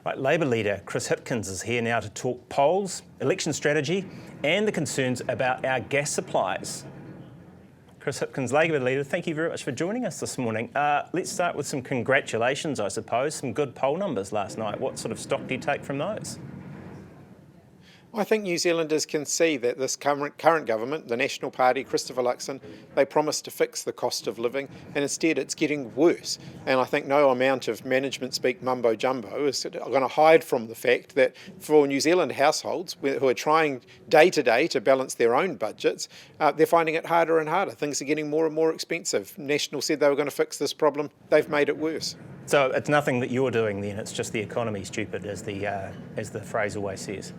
Right, Labor leader Chris Hipkins is here now to talk polls, election strategy and the concerns about our gas supplies. Chris Hipkins, Labor leader, thank you very much for joining us this morning. Let's start with some congratulations, I suppose, some good poll numbers last night. What sort of stock do you take from those? I think New Zealanders can see that this current government, the National Party, Christopher Luxon, they promised to fix the cost of living, and instead it's getting worse. And I think no amount of management speak mumbo jumbo is going to hide from the fact that for New Zealand households who are trying day to day to balance their own budgets, they're finding it harder and harder. Things are getting more and more expensive. National said they were going to fix this problem. They've made it worse. So it's nothing that you're doing then, it's just the economy stupid, as the phrase always says.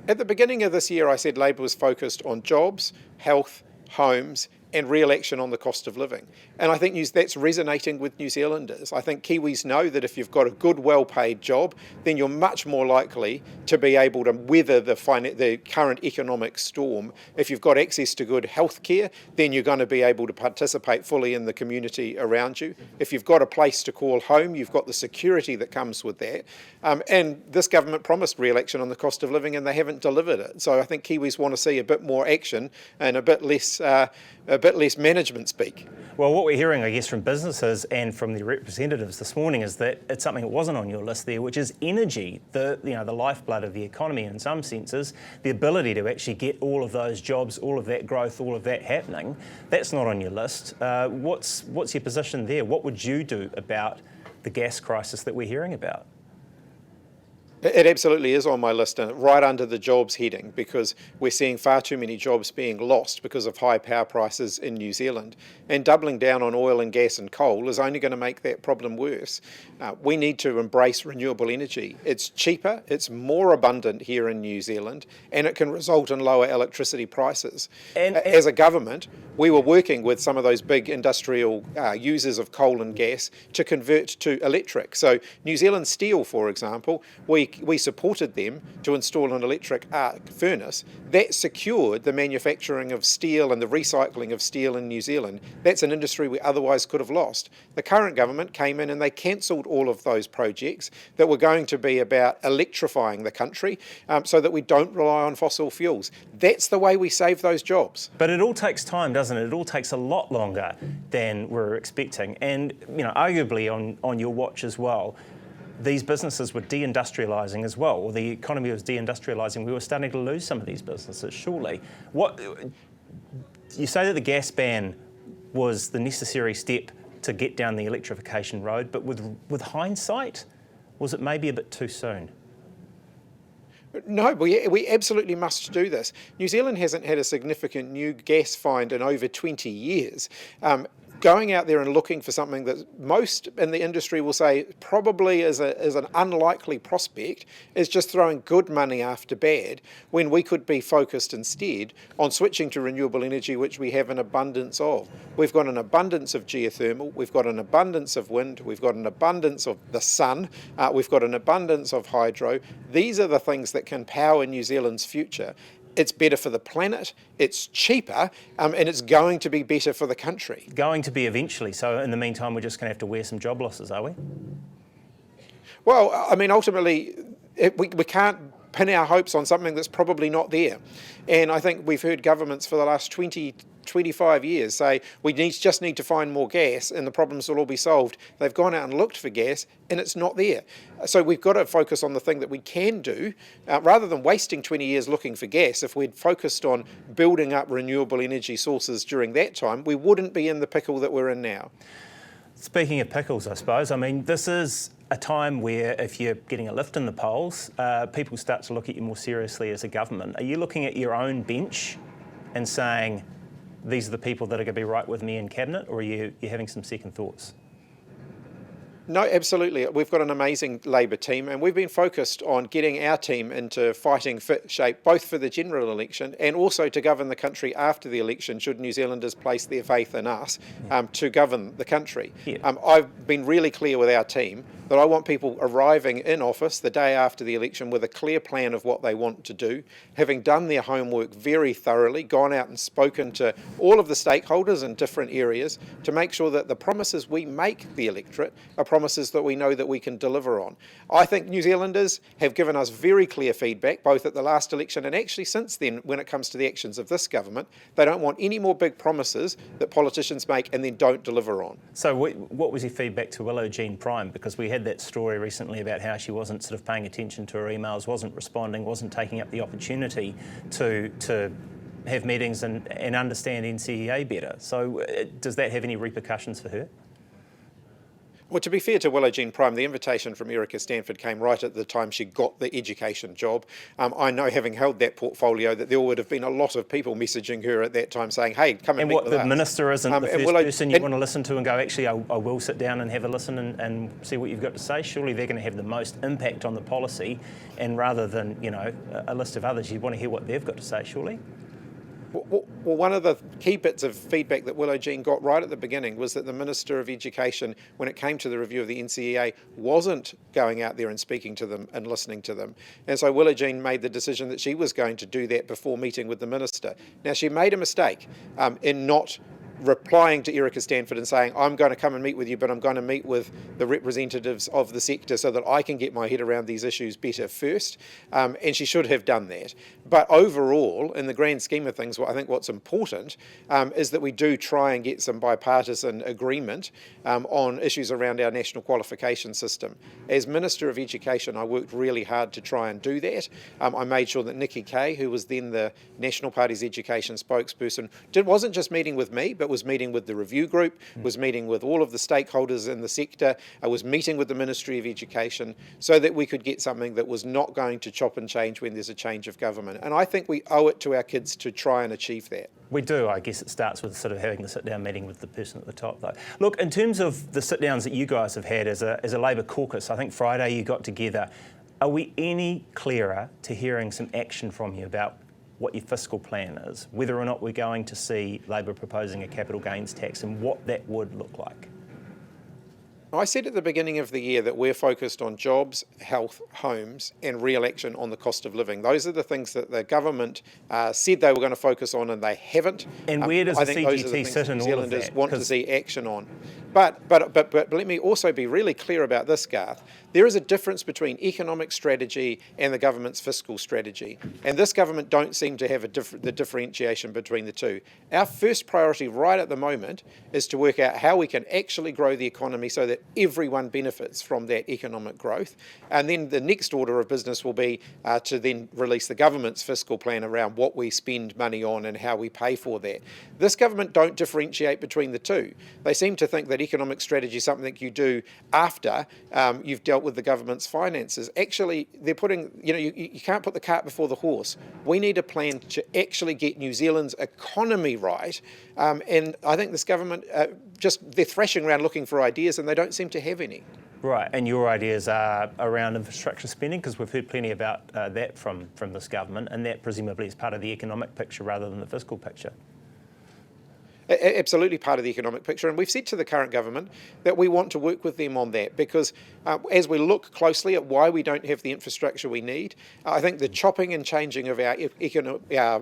At the beginning of this year, I said Labor was focused on jobs, health, homes, and real action on the cost of living. And I think that's resonating with New Zealanders. I think Kiwis know that if you've got a good, well-paid job, then you're much more likely to be able to weather the current economic storm. If you've got access to good health care, then you're going to be able to participate fully in the community around you. If you've got a place to call home, you've got the security that comes with that. And this government promised real action on the cost of living, and they haven't delivered it. So I think Kiwis want to see a bit more action and a bit less management speak. Well, what we're hearing, I guess, from businesses and from the representatives this morning is that it's something that wasn't on your list there, which is energy, the lifeblood of the economy in some senses, the ability to actually get all of those jobs, all of that growth, all of that happening. That's not on your list. What's your position there? What would you do about the gas crisis that we're hearing about? It absolutely is on my list, and right under the jobs heading, because we're seeing far too many jobs being lost because of high power prices in New Zealand. And doubling down on oil and gas and coal is only going to make that problem worse. We need to embrace renewable energy. It's cheaper, it's more abundant here in New Zealand, and it can result in lower electricity prices. And as a government, we were working with some of those big industrial users of coal and gas to convert to electric. So New Zealand Steel, for example, we supported them to install an electric arc furnace. That secured the manufacturing of steel and the recycling of steel in New Zealand. That's an industry we otherwise could have lost. The current government came in and they cancelled all of those projects that were going to be about electrifying the country so that we don't rely on fossil fuels. That's the way we save those jobs. But it all takes time, doesn't it? It all takes a lot longer than we're expecting. And, arguably on your watch as well, these businesses were deindustrialising as well, or the economy was deindustrialising. We were starting to lose some of these businesses, surely. What you say that the gas ban was the necessary step to get down the electrification road, but with hindsight, was it maybe a bit too soon? No, we absolutely must do this. New Zealand hasn't had a significant new gas find in over 20 years. Going out there and looking for something that most in the industry will say probably is an unlikely prospect is just throwing good money after bad, when we could be focused instead on switching to renewable energy, which we have an abundance of. We've got an abundance of geothermal, we've got an abundance of wind, we've got an abundance of the sun, we've got an abundance of hydro. These are the things that can power New Zealand's future. It's better for the planet, it's cheaper, and it's going to be better for the country. Going to be eventually, so in the meantime we're just going to have to wear some job losses, are we? Well, ultimately, we can't pin our hopes on something that's probably not there. And I think we've heard governments for the last 25 years say we just need to find more gas and the problems will all be solved. They've gone out and looked for gas and it's not there. So we've got to focus on the thing that we can do rather than wasting 20 years looking for gas. If we'd focused on building up renewable energy sources during that time, we wouldn't be in the pickle that we're in now. Speaking of pickles, I suppose, this is a time where if you're getting a lift in the polls, people start to look at you more seriously as a government. Are you looking at your own bench and saying, these are the people that are going to be right with me in Cabinet, or are you having some second thoughts? No, absolutely. We've got an amazing Labor team, and we've been focused on getting our team into fighting fit shape, both for the general election and also to govern the country after the election, should New Zealanders place their faith in us to govern the country. Yeah. I've been really clear with our team that I want people arriving in office the day after the election with a clear plan of what they want to do, having done their homework very thoroughly, gone out and spoken to all of the stakeholders in different areas to make sure that the promises we make the electorate are promises that we know that we can deliver on. I think New Zealanders have given us very clear feedback, both at the last election and actually since then, when it comes to the actions of this government. They don't want any more big promises that politicians make and then don't deliver on. So what was your feedback to Willow Jean Prime? Because we had that story recently about how she wasn't sort of paying attention to her emails, wasn't responding, wasn't taking up the opportunity to have meetings and understand NCEA better. So does that have any repercussions for her? Well, to be fair to Willow Jean Prime, the invitation from Erica Stanford came right at the time she got the education job. I know, having held that portfolio, that there would have been a lot of people messaging her at that time saying, hey, come and meet with us. And what, the minister isn't the first person you want to listen to and go, actually, I will sit down and have a listen and see what you've got to say? Surely they're going to have the most impact on the policy, and rather than, you know, a list of others, you want to hear what they've got to say, surely? Well, one of the key bits of feedback that Willow Jean got right at the beginning was that the Minister of Education, when it came to the review of the NCEA, wasn't going out there and speaking to them and listening to them. And so Willow Jean made the decision that she was going to do that before meeting with the Minister. Now, she made a mistake in not replying to Erica Stanford and saying, I'm going to come and meet with you, but I'm going to meet with the representatives of the sector so that I can get my head around these issues better first. And she should have done that. But overall, in the grand scheme of things, I think what's important is that we do try and get some bipartisan agreement on issues around our national qualification system. As Minister of Education, I worked really hard to try and do that. I made sure that Nikki Kay, who was then the National Party's education spokesperson, wasn't just meeting with me, but was meeting with the review group, was meeting with all of the stakeholders in the sector, was meeting with the Ministry of Education, so that we could get something that was not going to chop and change when there's a change of government. And I think we owe it to our kids to try and achieve that. We do. I guess it starts with sort of having the sit-down meeting with the person at the top, though. Look, in terms of the sit-downs that you guys have had as a Labour caucus, I think Friday you got together. Are we any clearer to hearing some action from you about what your fiscal plan is, whether or not we're going to see Labor proposing a capital gains tax and what that would look like? I said at the beginning of the year that we're focused on jobs, health, homes and real action on the cost of living. Those are the things that the government said they were going to focus on and they haven't. And where does the CGT sit in all of that? New Zealanders want to see action on. But let me also be really clear about this, Garth. There is a difference between economic strategy and the government's fiscal strategy. And this government don't seem to have the differentiation between the two. Our first priority right at the moment is to work out how we can actually grow the economy so that everyone benefits from that economic growth. And then the next order of business will be to then release the government's fiscal plan around what we spend money on and how we pay for that. This government don't differentiate between the two. They seem to think that economic strategy is something that you do after you've dealt with the government's finances. Actually, they're putting, you can't put the cart before the horse. We need a plan to actually get New Zealand's economy right. And I think this government, they're thrashing around looking for ideas and they don't seem to have any. Right, and your ideas are around infrastructure spending, because we've heard plenty about that from this government, and that presumably is part of the economic picture rather than the fiscal picture. Absolutely part of the economic picture, and we've said to the current government that we want to work with them on that, because as we look closely at why we don't have the infrastructure we need, I think the chopping and changing of our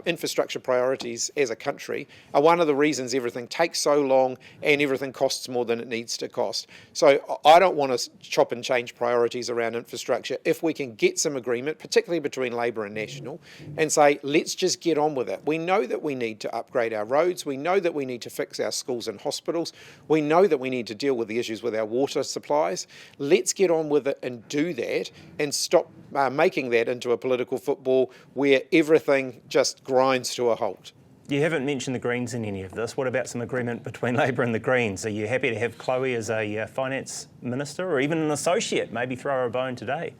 infrastructure priorities as a country are one of the reasons everything takes so long and everything costs more than it needs to cost. So I don't want to chop and change priorities around infrastructure if we can get some agreement, particularly between Labor and National, and say, let's just get on with it. We know that we need to upgrade our roads, we know that we need to fix our schools and hospitals. We know that we need to deal with the issues with our water supplies. Let's get on with it and do that and stop making that into a political football where everything just grinds to a halt. You haven't mentioned the Greens in any of this. What about some agreement between Labor and the Greens? Are you happy to have Chloe as a finance minister or even an associate? Maybe throw her a bone today.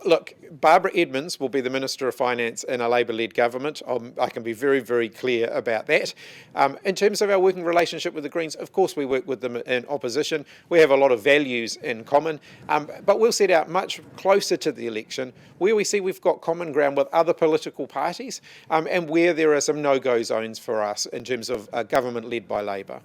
Look, Barbara Edmonds will be the Minister of Finance in a Labor-led government. I can be very, very clear about that. In terms of our working relationship with the Greens, of course we work with them in opposition. We have a lot of values in common, but we'll set out much closer to the election where we see we've got common ground with other political parties and where there are some no-go zones for us in terms of a government led by Labor.